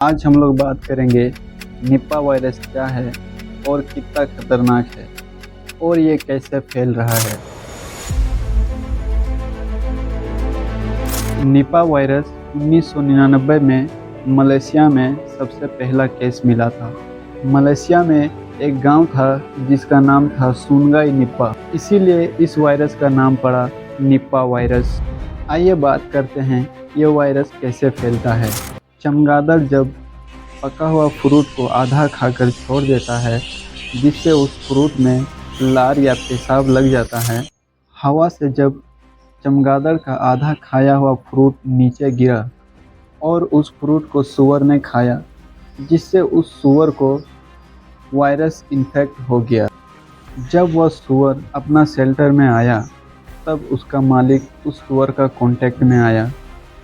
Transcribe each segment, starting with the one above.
आज हम लोग बात करेंगे निपा वायरस क्या है और कितना खतरनाक है और ये कैसे फैल रहा है। निपा वायरस 1999 में मलेशिया में सबसे पहला केस मिला था। मलेशिया में एक गांव था जिसका नाम था सुनगाई निपा, इसीलिए इस वायरस का नाम पड़ा निपा वायरस। आइए बात करते हैं ये वायरस कैसे फैलता है। चमगादड़ जब पका हुआ फ्रूट को आधा खाकर छोड़ देता है, जिससे उस फ्रूट में लार या पेशाब लग जाता है। हवा से जब चमगादड़ का आधा खाया हुआ फ्रूट नीचे गिरा और उस फ्रूट को सूअर ने खाया, जिससे उस सूअर को वायरस इन्फेक्ट हो गया। जब वह सूअर अपना शेल्टर में आया, तब उसका मालिक उस सूअर का कांटेक्ट में आया,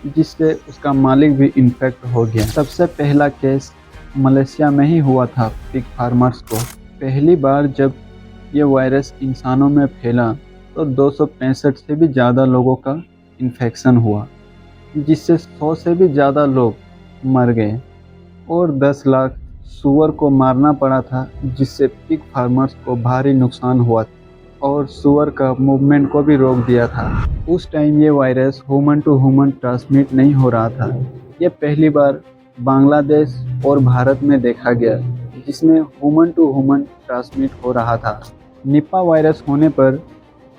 जिससे उसका मालिक भी इन्फेक्ट हो गया। सबसे पहला केस मलेशिया में ही हुआ था पिग फार्मर्स को। पहली बार जब ये वायरस इंसानों में फैला तो 265 से भी ज़्यादा लोगों का इन्फेक्शन हुआ, जिससे 100 से भी ज़्यादा लोग मर गए और 10 लाख सूअर को मारना पड़ा था, जिससे पिग फार्मर्स को भारी नुकसान हुआ और सूअर का मूवमेंट को भी रोक दिया था। उस टाइम ये virus human to human transmit नहीं हो रहा था। ये पहली बार बांग्लादेश और भारत में देखा गया, जिसमें ह्यूमन टू ह्यूमन ट्रांसमिट हो रहा था। निपा वायरस होने पर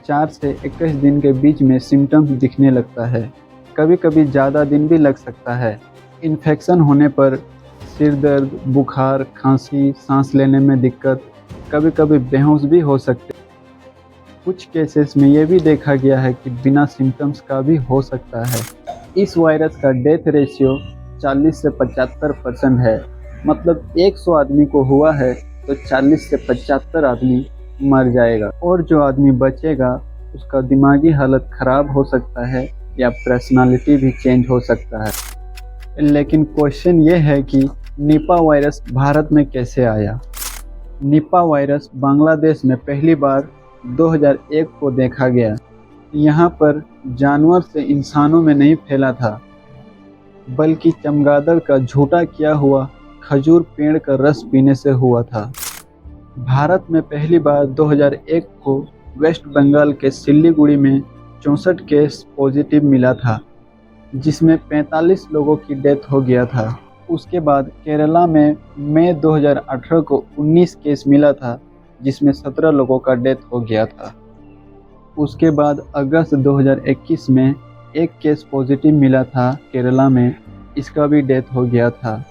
4 से 21 दिन के बीच में सिम्टम्स दिखने लगता है, कभी कभी ज़्यादा दिन भी लग सकता है। इन्फेक्शन होने पर सिर दर्द, बुखार, खांसी, सांस लेने में दिक्कत, कभी कभी बेहोश भी हो सकते। कुछ केसेस में ये भी देखा गया है कि बिना सिम्टम्स का भी हो सकता है। इस वायरस का डेथ रेशियो 40 से 75% है, मतलब 100 आदमी को हुआ है तो 40 से 75 आदमी मर जाएगा और जो आदमी बचेगा उसका दिमागी हालत ख़राब हो सकता है या पर्सनालिटी भी चेंज हो सकता है। लेकिन क्वेश्चन ये है कि निपा वायरस भारत में कैसे आया। निपा वायरस बांग्लादेश में पहली बार 2001 को देखा गया। यहाँ पर जानवर से इंसानों में नहीं फैला था, बल्कि चमगादड़ का झूठा किया हुआ खजूर पेड़ का रस पीने से हुआ था। भारत में पहली बार 2001 को वेस्ट बंगाल के सिल्लीगुड़ी में 64 केस पॉजिटिव मिला था, जिसमें 45 लोगों की डेथ हो गया था। उसके बाद केरला में मई 2018 को 19 केस मिला था, जिसमें 17 लोगों का डेथ हो गया था। उसके बाद अगस्त 2021 में एक केस पॉजिटिव मिला था केरला में, इसका भी डेथ हो गया था।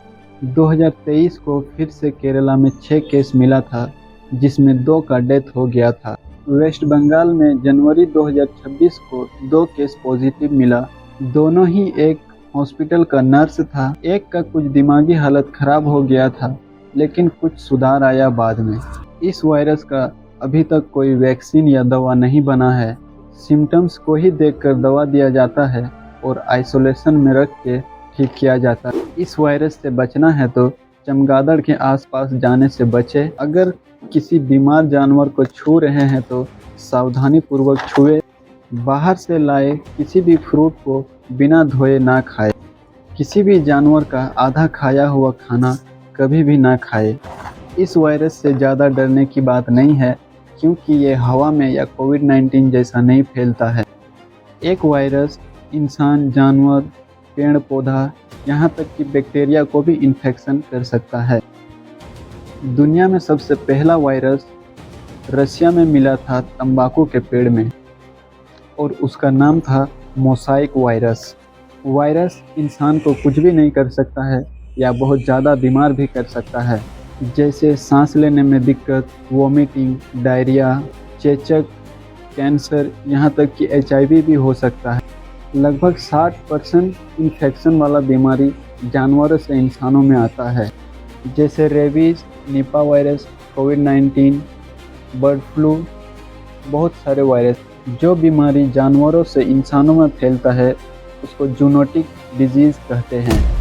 2023 को फिर से केरला में 6 केस मिला था, जिसमें 2 का डेथ हो गया था। वेस्ट बंगाल में जनवरी 2026 को 2 केस पॉजिटिव मिला। दोनों ही एक हॉस्पिटल का नर्स था। एक का कुछ दिमागी हालत ख़राब हो गया था, लेकिन कुछ सुधार आया बाद में। इस वायरस का अभी तक कोई वैक्सीन या दवा नहीं बना है। सिम्टम्स को ही देखकर दवा दिया जाता है और आइसोलेशन में रख के ठीक किया जाता है। इस वायरस से बचना है तो चमगादड़ के आसपास जाने से बचें। अगर किसी बीमार जानवर को छू रहे हैं तो सावधानी पूर्वक छुए। बाहर से लाए किसी भी फ्रूट को बिना धोए ना खाए। किसी भी जानवर का आधा खाया हुआ खाना कभी भी ना खाए। इस वायरस से ज़्यादा डरने की बात नहीं है, क्योंकि ये हवा में या कोविड-19 जैसा नहीं फैलता है। एक वायरस इंसान, जानवर, पेड़ पौधा, यहाँ तक कि बैक्टीरिया को भी इन्फेक्शन कर सकता है। दुनिया में सबसे पहला वायरस रशिया में मिला था तंबाकू के पेड़ में, और उसका नाम था मोसाइक वायरस। वायरस इंसान को कुछ भी नहीं कर सकता है या बहुत ज़्यादा बीमार भी कर सकता है, जैसे सांस लेने में दिक्कत, वोमिटिंग, डायरिया, चेचक, कैंसर, यहाँ तक कि HIV भी हो सकता है। लगभग 60% इन्फेक्शन वाला बीमारी जानवरों से इंसानों में आता है, जैसे रेबीज, निपा वायरस, कोविड-19, बर्ड फ्लू, बहुत सारे वायरस। जो बीमारी जानवरों से इंसानों में फैलता है उसको जूनोटिक डिजीज़ कहते हैं।